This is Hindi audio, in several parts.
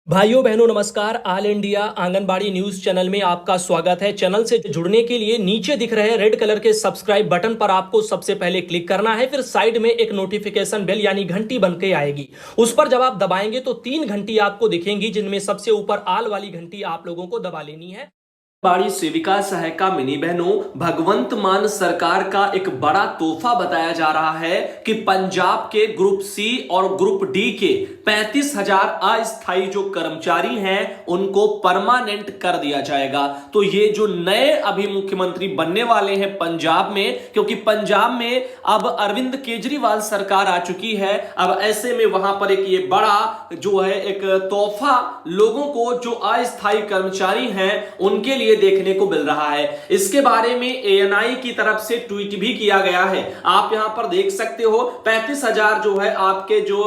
भाइयों बहनों नमस्कार। All India anganwadi news channel में आपका स्वागत है। चैनल से जुड़ने के लिए नीचे दिख रहे रेड कलर के सब्सक्राइब बटन पर आपको सबसे पहले क्लिक करना है। फिर साइड में एक नोटिफिकेशन बेल यानी घंटी बन के आएगी, उस पर जब आप दबाएंगे तो 3 घंटी आपको दिखेंगी, जिनमें सबसे ऊपर आल वाली घंटी आप लोगों को दबा लेनी है। बाड़ी सेविका सहायिका मिनी बहनों, भगवंत मान सरकार का एक बड़ा तोहफा बताया जा रहा है कि पंजाब के ग्रुप सी और ग्रुप डी के 35,000 अस्थायी जो कर्मचारी हैं उनको परमानेंट कर दिया जाएगा। तो ये जो नए अभी मुख्यमंत्री बनने वाले हैं पंजाब में, क्योंकि पंजाब में अब अरविंद केजरीवाल सरकार आ चुकी है, अब ऐसे में वहां पर एक ये बड़ा जो है एक तोहफा लोगों को जो अस्थायी कर्मचारी हैं उनके लिए देखने को मिल रहा है। इसके बारे में एएनआई की तरफ से ट्वीट भी किया गया है। आप यहां पर देख सकते हो 35,000 जो है आपके जो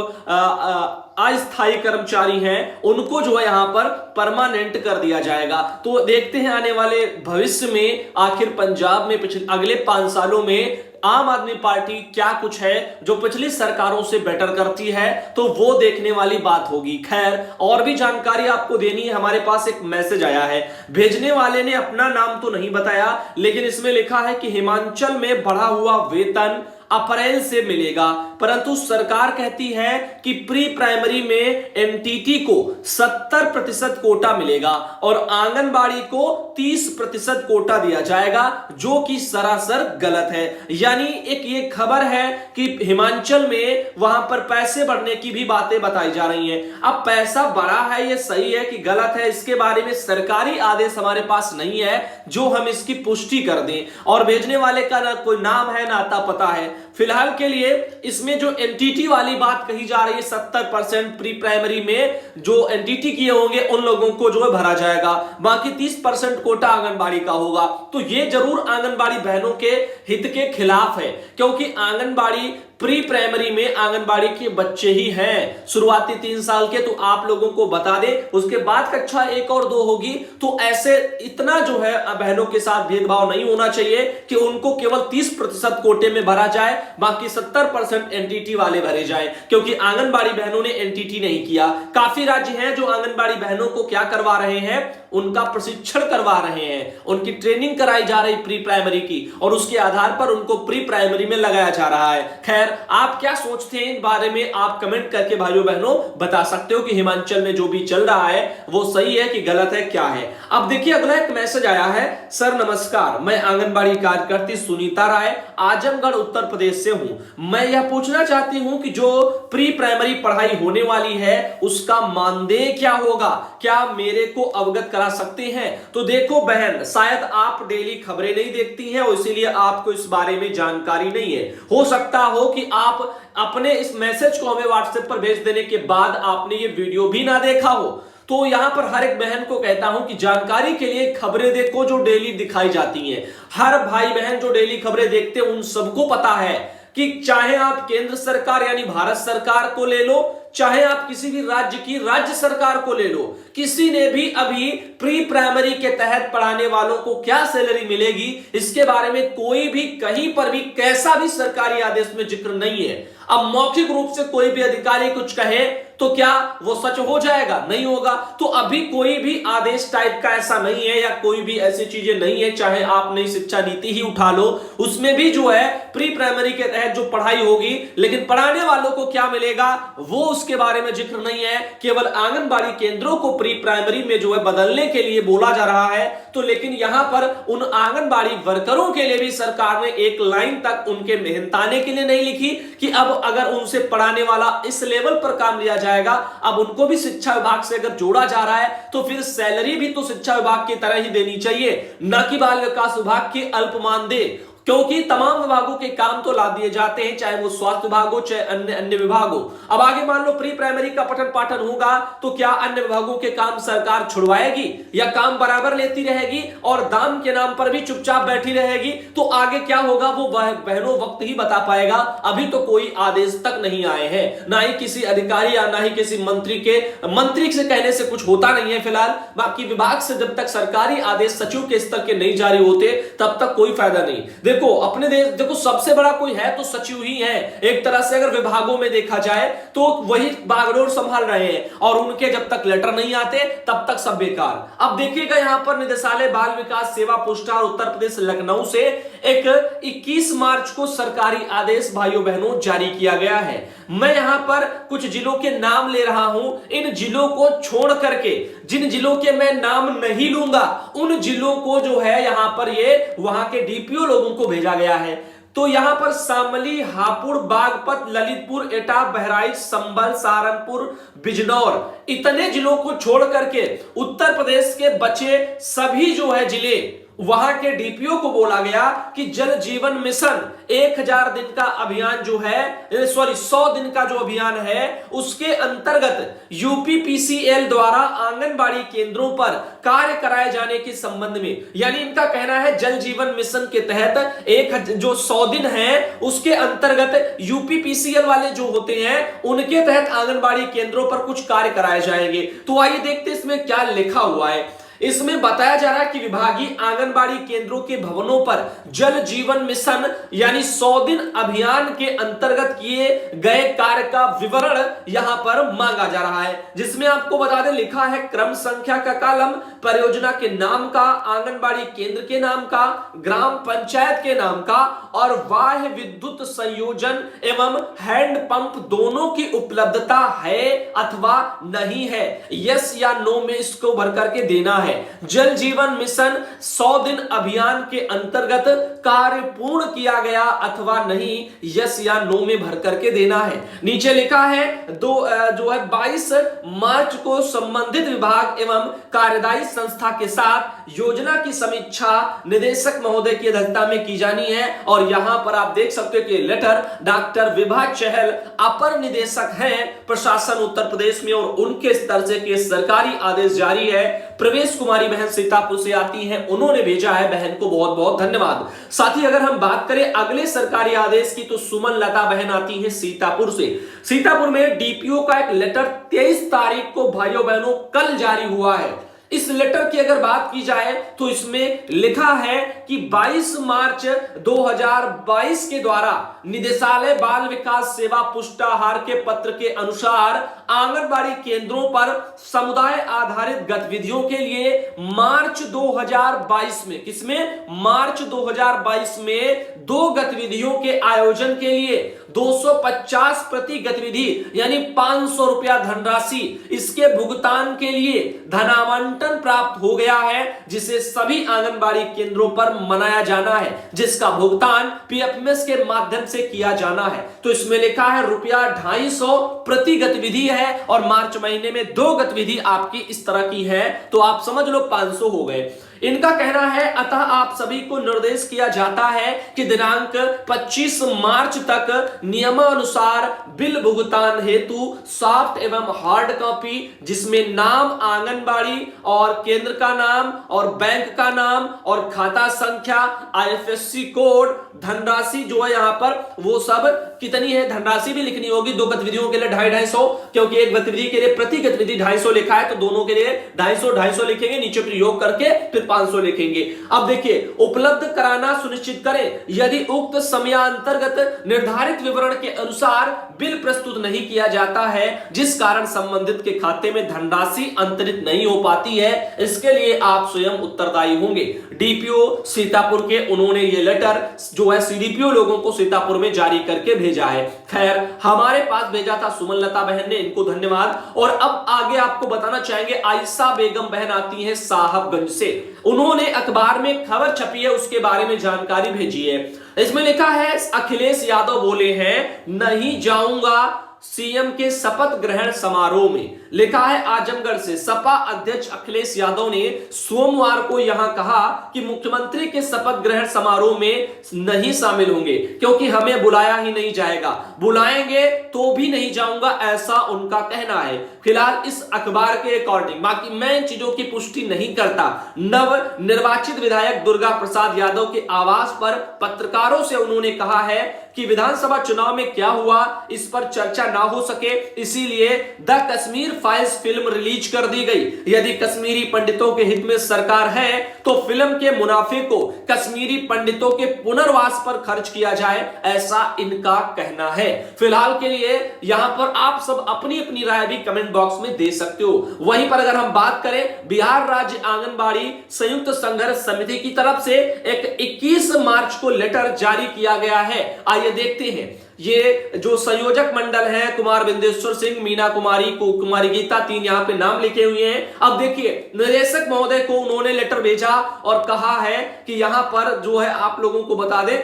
अस्थायी कर्मचारी हैं उनको जो है यहां पर परमानेंट कर दिया जाएगा। तो देखते हैं आने वाले भविष्य में आखिर पंजाब में अगले 5 सालों में आम आदमी पार्टी क्या कुछ है जो पिछली सरकारों से बेटर करती है, तो वो देखने वाली बात होगी। खैर, और भी जानकारी आपको देनी है। हमारे पास एक मैसेज आया है, भेजने वाले ने अपना नाम तो नहीं बताया, लेकिन इसमें लिखा है कि हिमाचल में बढ़ा हुआ वेतन अप्रैल से मिलेगा, परंतु सरकार कहती है कि प्री प्राइमरी में एनटीटी को 70% कोटा मिलेगा और आंगनबाड़ी को 30% कोटा दिया जाएगा, जो कि सरासर गलत है। यानी एक ये खबर है कि हिमाचल में वहां पर पैसे बढ़ने की भी बातें बताई जा रही हैं। अब पैसा बढ़ा है, ये सही है कि गलत है, इसके बारे में सरकारी आदेश हमारे पास नहीं है जो हम इसकी पुष्टि कर दें। और भेजने वाले का ना कोई नाम है ना आता पता है। फिलहाल के लिए इसमें जो एनटीटी वाली बात कही जा रही है, 70% प्री प्राइमरी में जो एनटीटी किए होंगे उन लोगों को जो है भरा जाएगा, बाकी 30% कोटा आंगनबाड़ी का होगा। तो ये जरूर आंगनबाड़ी बहनों के हित के खिलाफ है, क्योंकि आंगनबाड़ी प्री प्राइमरी में आंगनबाड़ी के बच्चे ही हैं शुरुआती 3 साल के। तो आप लोगों को बता दें, उसके बाद कक्षा 1 और 2 होगी, तो ऐसे इतना जो है बहनों के साथ भेदभाव नहीं होना चाहिए कि उनको केवल 30% कोटे में भरा जाए, बाकी 70% एनटीटी वाले भरे जाए, क्योंकि आंगनबाड़ी बहनों ने एनटीटी नहीं किया। काफी राज्य हैं जो आंगनबाड़ी बहनों को क्या करवा रहे हैं, उनका प्रशिक्षण करवा रहे हैं, उनकी ट्रेनिंग कराई जा रही प्री प्राइमरी की, और उसके आधार पर उनको प्री प्राइमरी में लगाया जा रहा है। खैर, आप क्या सोचते हैं इन बारे में आप कमेंट करके भाइयों बहनों बता सकते हो कि हिमाचल में जो भी चल रहा है वो सही है कि गलत है, क्या है। अब देखिए अगला एक मैसेज आया है, सर नमस्कार, मैं आंगनबाड़ी कार्यकर्ती सुनीता राय आजमगढ़ उत्तर प्रदेश से हूं। मैं यह पूछना चाहती हूं कि जो प्री प्राइमरी पढ़ाई होने वाली है उसका मानदेय क्या होगा, क्या मेरे को अवगत करा सकते हैं। तो देखो बहन, शायद आप डेली खबरें नहीं देखती हैं और इसीलिए आपको इस बारे में जानकारी नहीं है। हो सकता हो कि आप अपने इस मैसेज को हमें व्हाट्सएप पर भेज देने के बाद आपने ये वीडियो भी ना देखा हो। तो यहां पर हर एक बहन को कहता हूं कि जानकारी के लिए खबरें देखो जो डेली दिखाई जाती हैं। हर भाई बहन जो डेली खबरें देखते हैं उन सबको पता है कि चाहे आप केंद्र सरकार यानी भारत सरकार को ले लो, चाहे आप किसी भी राज्य की राज्य सरकार को ले लो, किसी ने भी अभी प्री प्राइमरी के तहत पढ़ाने वालों को क्या सैलरी मिलेगी इसके बारे में कोई भी कहीं पर भी कैसा भी सरकारी आदेश में जिक्र नहीं है। अब मौखिक रूप से कोई भी अधिकारी कुछ कहे तो क्या वो सच हो जाएगा? नहीं होगा। तो अभी कोई भी आदेश टाइप का ऐसा नहीं है या कोई भी ऐसी चीजें नहीं है, चाहे आप नई शिक्षा नीति ही उठा लो, उसमें भी जो है प्री प्राइमरी के तहत जो पढ़ाई होगी, लेकिन पढ़ाने वालों को क्या मिलेगा वो उसके बारे में जिक्र नहीं है। केवल आंगनबाड़ी केंद्रों को प्री प्राइमरी में जो है बदलने के लिए बोला जा रहा है। तो लेकिन यहां पर उन आंगनबाड़ी वर्करों के लिए भी सरकार ने एक लाइन तक उनके मेहनताने के लिए नहीं लिखी कि अब अगर उनसे पढ़ाने वाला इस लेवल पर काम लिया जाएगा, अब उनको भी शिक्षा विभाग से अगर जोड़ा जा रहा है तो फिर सैलरी भी तो शिक्षा विभाग की तरह ही देनी चाहिए, न कि बाल विकास विभाग की अल्प मानदेय। क्योंकि तमाम विभागों के काम तो ला दिए जाते हैं, चाहे वो स्वास्थ्य विभाग हो चाहे अन्य अन्य विभाग हो। अब आगे मान लो प्री प्राइमरी का पठन पाठन होगा तो क्या अन्य विभागों के काम सरकार छुड़वाएगी या काम बराबर लेती रहेगी और दाम के नाम पर भी चुपचाप बैठी रहेगी? तो आगे क्या होगा वो बहनों वक्त ही बता पाएगा। अभी तो कोई आदेश तक नहीं आए हैं, ना ही किसी अधिकारी या ना ही किसी मंत्री से कहने से कुछ होता नहीं है फिलहाल। बाकी विभाग से जब तक सरकारी आदेश सचिव के स्तर के नहीं जारी होते तब तक कोई फायदा नहीं। देखो अपने देश, देखो सबसे बड़ा कोई है तो सचिव ही है एक तरह से, अगर विभागों में देखा जाए तो वही बागडोर संभाल रहे हैं, और उनके जब तक लेटर नहीं आते तब तक सब बेकार। अब देखिएगा यहां पर निदेशालय बाल विकास सेवा पुरस्कार उत्तर प्रदेश लखनऊ से एक 21 मार्च को सरकारी आदेश भाइयों बहनों जारी किया गया है। मैं यहां पर कुछ जिलों के नाम ले रहा हूं, इन जिलों को छोड़ करके जिन जिलों के मैं नाम नहीं लूंगा उन जिलों को जो है यहां पर ये वहां के डीपीओ लोगों को भेजा गया है। तो यहां पर शामली, हापुड़, बागपत, ललितपुर, एटा, बहराइच, संभल, सहारनपुर, बिजनौर, इतने जिलों को छोड़ करके उत्तर प्रदेश के बचे सभी जो है जिले, वहां के डीपीओ को बोला गया कि जल जीवन मिशन 1000 दिन का अभियान जो है, 100 दिन का जो अभियान है उसके अंतर्गत यूपीपीसीएल द्वारा आंगनबाड़ी केंद्रों पर कार्य कराए जाने के संबंध में, यानी इनका कहना है जल जीवन मिशन के तहत एक जो 100 दिन है उसके अंतर्गत यूपीपीसीएल वाले जो होते हैं उनके तहत आंगनबाड़ी केंद्रों पर कुछ कार्य कराए जाएंगे। तो आइए देखते इसमें क्या लिखा हुआ है। इसमें बताया जा रहा है कि विभागीय आंगनबाड़ी केंद्रों के भवनों पर जल जीवन मिशन यानी 100 दिन अभियान के अंतर्गत किए गए कार्य का विवरण यहां पर मांगा जा रहा है, जिसमें आपको बता दें लिखा है क्रम संख्या का कॉलम, परियोजना के नाम का, आंगनबाड़ी केंद्र के नाम का, ग्राम पंचायत के नाम का, और बाह्य विद्युत संयोजन एवं हैंड पंप दोनों की उपलब्धता है अथवा नहीं है, यस या नो में इसको भर करके देना है। जल जीवन मिशन 100 दिन अभियान के अंतर्गत कार्य पूर्ण किया गया अथवा नहीं, यस या नो में भर करके देना है। नीचे लिखा है जो है 22 मार्च को संबंधित विभाग एवं कार्यदायी संस्था के साथ योजना की समीक्षा निदेशक महोदय की अध्यक्षता में की जानी है। और यहां पर आप देख सकते हो कि लेटर डॉक्टर विभा चहल अपर निदेशक हैं प्रशासन उत्तर प्रदेश में, और उनके स्तर से के सरकारी आदेश जारी है। प्रवेश कुमारी बहन सीतापुर से आती हैं, उन्होंने भेजा है, बहन को बहुत बहुत धन्यवाद। साथ ही अगर हम बात करें अगले सरकारी आदेश की तो सुमन लता बहन आती है सीतापुर से। सीतापुर में डीपीओ का एक लेटर 23 तारीख को भाइयों बहनों कल जारी हुआ है। इस लेटर की अगर बात की जाए तो इसमें लिखा है कि 22 मार्च 2022 के द्वारा निदेशालय बाल विकास सेवा पुष्टाहार के पत्र के अनुसार आंगनबाड़ी केंद्रों पर समुदाय आधारित गतिविधियों के लिए मार्च 2022 में, किसमें, मार्च 2022 में 2 गतिविधियों के आयोजन के लिए 250 प्रति गतिविधि यानी 500 रुपया धनराशि, इसके भुगतान के लिए धनावंटन प्राप्त हो गया है, जिसे सभी आंगनबाड़ी केंद्रों पर मनाया जाना है, जिसका भुगतान पीएफएमएस के माध्यम से किया जाना है। तो इसमें लिखा है रुपया 250 प्रति गतिविधि है, और मार्च महीने में 2 गतिविधि आपकी इस तरह की है, तो आप समझ लो 500 हो गए। इनका कहना है अतः आप सभी को निर्देश किया जाता है कि दिनांक 25 मार्च तक नियमानुसार बिल भुगतान हेतु सॉफ्ट एवं हार्ड कॉपी जिसमें नाम, आंगनबाड़ी और केंद्र का नाम और बैंक का नाम और खाता संख्या, आईएफएससी कोड, धनराशि जो है यहां पर वो सब कितनी है धनराशि भी लिखनी होगी। 2 गतिविधियों के लिए 250, क्योंकि एक गतिविधि के लिए प्रति गतिविधि 250 लिखा है, तो दोनों के लिए 250 लिखेंगे, नीचे फिर योग करके फिर 500 लिखेंगे। अब देखिए, उपलब्ध कराना सुनिश्चित करें यदि उक्त समयांतर्गत निर्धारित विवरण के अनुसार बिल प्रस्तुत नहीं किया जाता है, जिस कारण संबंधित के खाते में धनराशि अंतरित नहीं हो पाती है, इसके लिए आप स्वयं उत्तरदायी होंगे। डीपीओ सीतापुर के उन्होंने ये लेटर जो है सीडीपीओ लोगों को सीतापुर में जारी करके भेजा है। खैर, हमारे पास भेजा था सुमन लता बहन ने, इनको धन्यवाद। और अब आगे आपको बताना चाहेंगे आयशा बेगम बहन आती है साहबगंज से, उन्होंने अखबार में खबर छपी है उसके बारे में जानकारी भेजी है। इसमें लिखा है अखिलेश यादव बोले हैं नहीं जाऊंगा सीएम के शपथ ग्रहण समारोह में। लिखा है आजमगढ़ से सपा अध्यक्ष अखिलेश यादव ने सोमवार को यहां कहा कि मुख्यमंत्री के शपथ ग्रहण समारोह में नहीं शामिल होंगे क्योंकि हमें बुलाया ही नहीं जाएगा, बुलाएंगे तो भी नहीं जाऊंगा, ऐसा उनका कहना है। फिलहाल इस अखबार के अकॉर्डिंग, बाकी मैं इन चीजों की पुष्टि नहीं करता। नव निर्वाचित विधायक दुर्गा प्रसाद यादव के आवास पर पत्रकारों से उन्होंने कहा है कि विधानसभा चुनाव में क्या हुआ इस पर चर्चा ना हो सके, इसीलिए the Kashmir files film release कर दी गई। यदि कश्मीरी पंडितों के हित में सरकार है तो फिल्म के मुनाफे को कश्मीरी पंडितों के पुनर्वास पर खर्च किया जाए, ऐसा इनका कहना है। फिलहाल के लिए यहां पर आप सब अपनी अपनी राय भी कमेंट बॉक्स में दे सकते हो। वहीं पर अगर हम बात करें बिहार राज्य आंगनबाड़ी संयुक्त संघर्ष समिति की तरफ से एक 21 मार्च को लेटर जारी किया गया है। आइए देखते हैं। ये जो संयोजक मंडल है, कुमार बिंदेश्वर सिंह, मीना कुमारी, कुमारी गीता, 3 यहां पे नाम लिखे हुए हैं। अब देखिए, निदेशक महोदय को उन्होंने लेटर भेजा और कहा है कि यहां पर जो है आप लोगों को बता दें,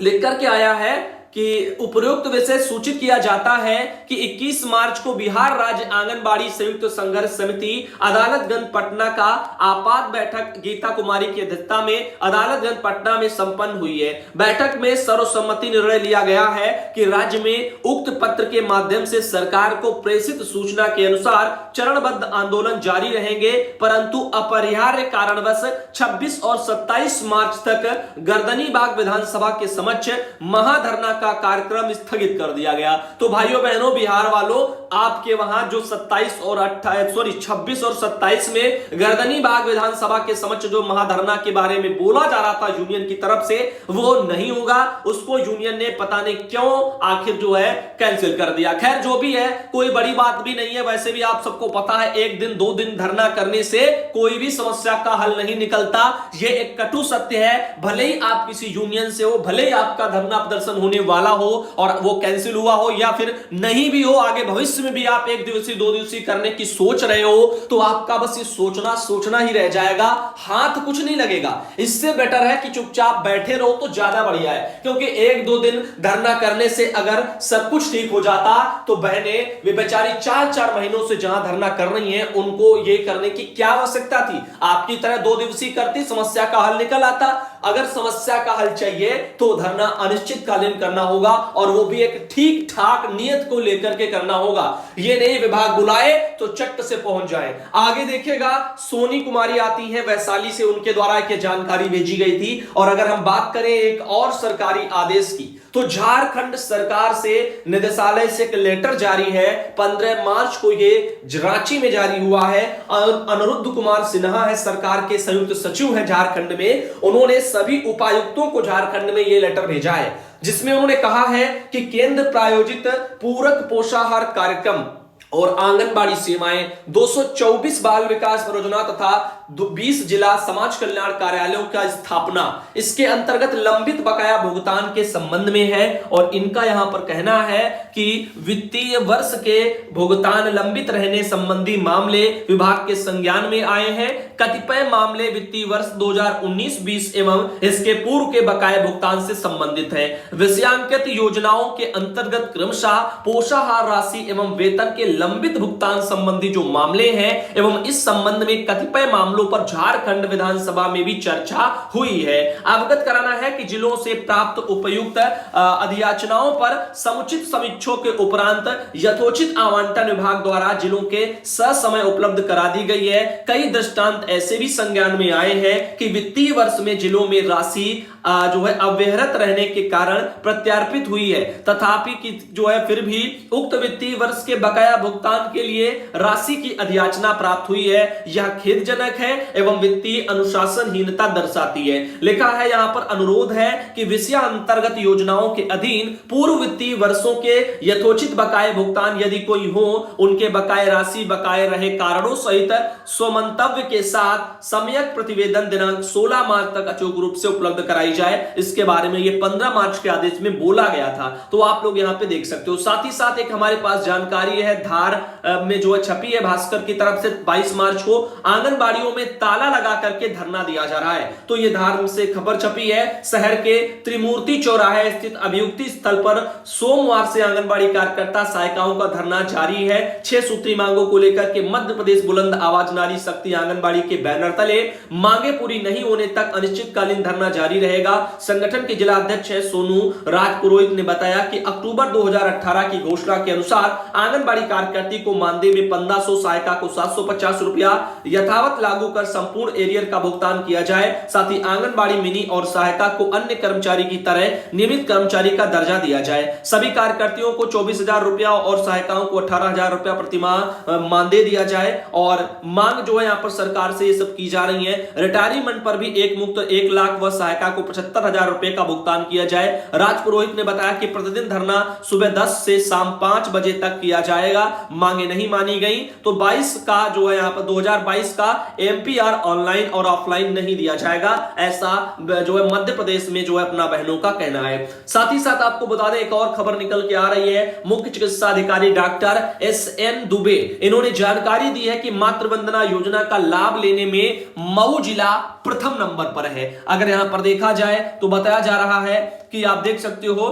लिख करके आया है कि उपरोक्त विषय सूचित किया जाता है कि 21 मार्च को बिहार राज्य आंगनबाड़ी संयुक्त संघर्ष समिति अदालतगंज पटना का आपात बैठक गीता कुमारी की अध्यक्षता में अदालतगंज पटना में संपन्न हुई है। बैठक में सर्वसम्मति निर्णय लिया गया है कि राज्य में उक्त पत्र के माध्यम से सरकार को प्रेषित सूचना के अनुसार चरणबद्ध आंदोलन जारी रहेंगे, परंतु अपरिहार्य कारणवश 26 और 27 मार्च तक गर्दनीबाग विधानसभा के समक्ष महाधरना का कार्यक्रम स्थगित कर दिया गया। तो भाइयों बहनों, बिहार वालों, आपके वहां जो 26 और 27 में गर्दनीबाग विधानसभा के समक्ष जो महाधरना के बारे में बोला जा रहा था यूनियन की तरफ से, वो नहीं होगा। उसको यूनियन ने पता नहीं क्यों आखिर जो है कैंसिल कर दिया। खैर, जो भी है, कोई बड़ी बात भी नहीं है। वैसे भी आप सबको पता है, 1 दिन 2 दिन धरना करने से कोई भी समस्या का हल नहीं निकलता। ये एक कटु सत्य है। भले ही आप किसी यूनियन से हो, भले ही आपका धरना प्रदर्शन होने वाला हो और वो कैंसिल हुआ हो या फिर नहीं भी हो, आगे भविष्य में भी आप 1 दिवसीय 2 दिवसीय करने की सोच रहे हो, तो आपका बस ये सोचना ही रह जाएगा, हाथ कुछ नहीं लगेगा। इससे बेटर है कि चुपचाप बैठे रहो तो ज्यादा बढ़िया है, क्योंकि 1-2 दिन धरना करने से अगर सब कुछ ठीक हो जाता तो बहनें वे बेचारी 4-4 महीनों से जहां धरना कर रही हैं, उनको ये करने की क्या आवश्यकता थी। आपकी तरह 2 दिवसीय करती, समस्या का हल निकल आता। अगर समस्या का हल चाहिए तो धरना अनिश्चितकालीन करना होगा, और वो भी एक ठीक ठाक नियत को लेकर के करना होगा। ये नहीं विभाग बुलाए तो चट से पहुंच जाए। आगे देखिएगा, सोनी कुमारी आती है वैशाली से, उनके द्वारा एक जानकारी भेजी गई थी। और अगर हम बात करें एक और सरकारी आदेश की, तो झारखंड सरकार से निदेशालय से एक लेटर जारी है। 15 मार्च को ये रांची में जारी हुआ है। अनिरुद्ध कुमार सिन्हा है, सरकार के संयुक्त सचिव हैं झारखंड में। उन्होंने सभी उपायुक्तों को झारखंड में ये लेटर भेजा है, जिसमें उन्होंने कहा है कि केंद्र प्रायोजित पूरक पोषाहार कार्यक्रम और आंगनबाड़ी सेवाएं, 224 बाल विकास परियोजना तथा 20 जिला समाज कल्याण कार्यालयों का स्थापना इसके अंतर्गत लंबित बकाया भुगतान के संबंध में है। और इनका यहां पर कहना है कि वित्तीय वर्ष के भुगतान लंबित रहने संबंधी मामले विभाग के संज्ञान में आए हैं। कतिपय मामले वित्तीय वर्ष 2019-20 एवं इसके पूर्व के बकाया भुगतान से संबंधित है। विषयांकित योजनाओं के अंतर्गत क्रमशः पोषाहार राशि एवं वेतन के लंबित भुगतान संबंधी जो मामले हैं एवं इस संबंध में कतिपय मामलों पर झारखंड विधानसभा में भी चर्चा हुई है। अवगत कराना है कि जिलों से प्राप्त उपयुक्त अधियाचनाओं पर समुचित समीक्षों के उपरांत यथोचित आवंटन विभाग द्वारा जिलों के ससमय उपलब्ध करा दी गई है। कई दृष्टांत ऐसे भी संज्ञान में आए हैं कि वित्तीय वर्ष में जिलों में राशि जो है अव्यहरत रहने के कारण प्रत्यार्पित हुई है, तथापि कि जो है फिर भी उक्त वित्तीय वर्ष के बकाया भुगतान के लिए राशि की अधियाचना प्राप्त हुई है। यह खेदजनक है एवं वित्तीय अनुशासनहीनता दर्शाती है। लिखा है यहां पर, अनुरोध है कि विषय अंतर्गत योजनाओं के अधीन पूर्व वित्तीय वर्षों के यथोचित बकाये भुगतान यदि कोई हो, उनके बकाये राशि बकाये रहे कारणों सहित स्वमंतव्य के साथ सम्यक प्रतिवेदन दिनांक 16 मार्च तक अचूक रूप से उपलब्ध कराई जाए। इसके बारे में ये 15 मार्च के आदेश में बोला गया था, तो आप लोग यहां पे देख सकते हो। साथ ही साथ एक हमारे पास जानकारी है, धार में जो है छपी है भास्कर की तरफ से, 22 मार्च को आंगनबाड़ियों में ताला लगा करके धरना दिया जा रहा है। तो ये धार से खबर छपी है। शहर के त्रिमूर्ति चौराहे स्थित अभियुक्ति स्थल पर सोमवार से आंगनबाड़ी कार्यकर्ता सहायिकाओं का धरना जारी है। 6 सूत्री मांगों को लेकर के मध्य प्रदेश बुलंद आवाज नारी शक्ति आंगनबाड़ी के बैनर तले मांगे पूरी नहीं होने तक अनिश्चितकालीन धरना जारी रहेगा। संगठन के जिला अध्यक्ष सोनू राजपुरोहित ने बताया कि अक्टूबर 2018 की घोषणा के अनुसार आंगनबाड़ी कार्यकर्ता कार्यकर्ती को मानदेय में 1500, सहायिका को 750 रुपया यथावत लागू कर संपूर्ण एरियर का भुगतान किया जाए। साथ ही आंगनबाड़ी मिनी और सहायिका को अन्य कर्मचारी की तरह नियमित कर्मचारी का दर्जा दिया जाए। सभी कार्यकर्तियों को 24,000 रुपया और सहायिकाओं को 18,000 रुपया प्रतिमाह मानदेय दिया जाए। और मांग जो है यहाँ पर सरकार से ये सब की जा रही है। रिटायरमेंट पर भी एक मुक्त 1 लाख व सहायिका को 75,000 रुपए का भुगतान किया जाए। राज पुरोहित ने बताया कि प्रतिदिन धरना सुबह 10 से शाम 5 बजे तक किया जाएगा। मांगे नहीं मानी गई तो 22 का जो है यहाँ पर 2022 का एमपीआर ऑनलाइन और ऑफलाइन नहीं दिया जाएगा, ऐसा जो है मध्य प्रदेश में जो है अपना बहनों का कहना है। साथ ही साथ आपको बता दें एक और खबर निकल के आ रही है। मुख्य चिकित्सा अधिकारी डॉक्टर SN दुबे इन्होंने जानकारी दी है कि मातृ वंदना योजना का लाभ लेने में मऊ जिला प्रथम नंबर पर है। अगर यहां पर देखा जाए तो बताया जा रहा है कि आप देख सकते हो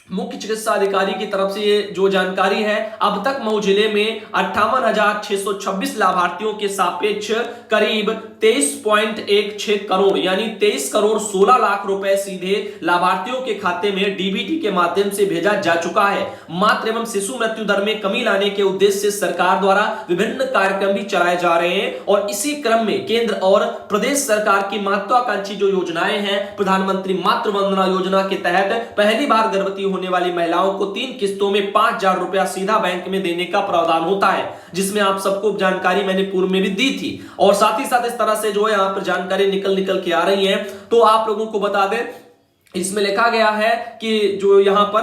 मुख्य चिकित्सा अधिकारी की तरफ से ये जो जानकारी है, अब तक मऊ जिले में 58,626 लाभार्थियों के सापेक्ष करीब 23.16 करोड़ यानी 23 करोड़ 16 लाख रुपए सीधे लाभार्थियों के खाते में डीबीटी के माध्यम से भेजा जा चुका है। मातृ एवं शिशु मृत्यु दर में कमी लाने के उद्देश्य से सरकार द्वारा विभिन्न कार्यक्रम भी चलाए जा रहे हैं और इसी क्रम में केंद्र और प्रदेश सरकार की महत्वाकांक्षी जो योजनाएं हैं, प्रधानमंत्री मातृ वंदना योजना के तहत पहली बार गर्भवती होने वाली महिलाओं को 3 किस्तों में 5,000 रुपया सीधा बैंक में देने का प्रावधान होता है, जिसमें आप सबको जानकारी मैंने पूर्व में भी दी थी। और साथ ही साथ इस तरह से जो है यहां पर जानकारी निकल के आ रही है। तो आप लोगों को बता दें, इसमें लिखा गया है कि जो यहां पर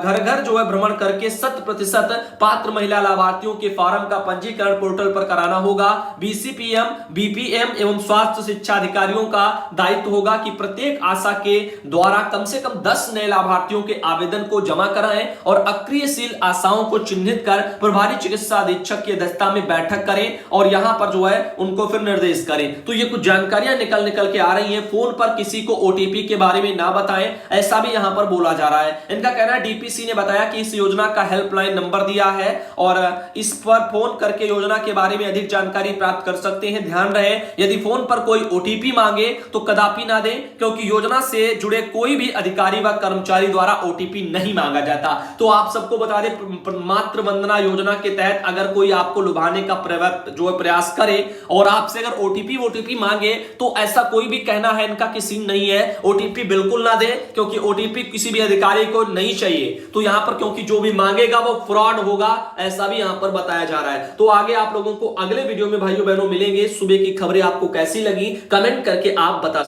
घर घर जो है भ्रमण करके 100% पात्र महिला लाभार्थियों के फॉर्म का पंजीकरण पोर्टल पर कराना होगा। बीसीपीएम, बीपीएम एवं स्वास्थ्य शिक्षा अधिकारियों का दायित्व होगा कि प्रत्येक आशा के द्वारा कम से कम 10 नए लाभार्थियों के आवेदन को जमा कराएं और अक्रियशील आशाओं को चिन्हित कर प्रभारी चिकित्सा अधीक्षक की अध्यक्षता में बैठक करें और यहां पर जो है उनको फिर निर्देश करें। तो ये कुछ जानकारियां निकल के आ रही है। फोन पर किसी को ओटीपी के बारे में ना ऐसा भी यहां पर बोला जा रहा है। इनका कहना है डीपीसी ने बताया कि इस योजना का हेल्पलाइन नंबर दिया है और इस पर फोन करके योजना के बारे में अधिक जानकारी प्राप्त कर सकते हैं। ध्यान रहे, यदि फोन पर कोई ओटीपी मांगे तो कदापि ना दें, क्योंकि योजना से जुड़े कोई भी अधिकारी व कर्मचारी द्वारा ओटीपी नहीं मांगा जाता। तो आप सबको बता दें, मातृ वंदना योजना के तहत अगर कोई आपको लुभाने का जो प्रयास करे और आपसे अगर ओटीपी मांगे तो ऐसा कोई भी कहना है इनका कि सीन नहीं है। ओटीपी बिल्कुल ना दे, क्योंकि ओटीपी किसी भी अधिकारी को नहीं चाहिए। तो यहां पर क्योंकि जो भी मांगेगा वो फ्रॉड होगा, ऐसा भी यहां पर बताया जा रहा है। तो आगे आप लोगों को अगले वीडियो में भाइयों बहनों मिलेंगे। सुबह की खबरें आपको कैसी लगी कमेंट करके आप बता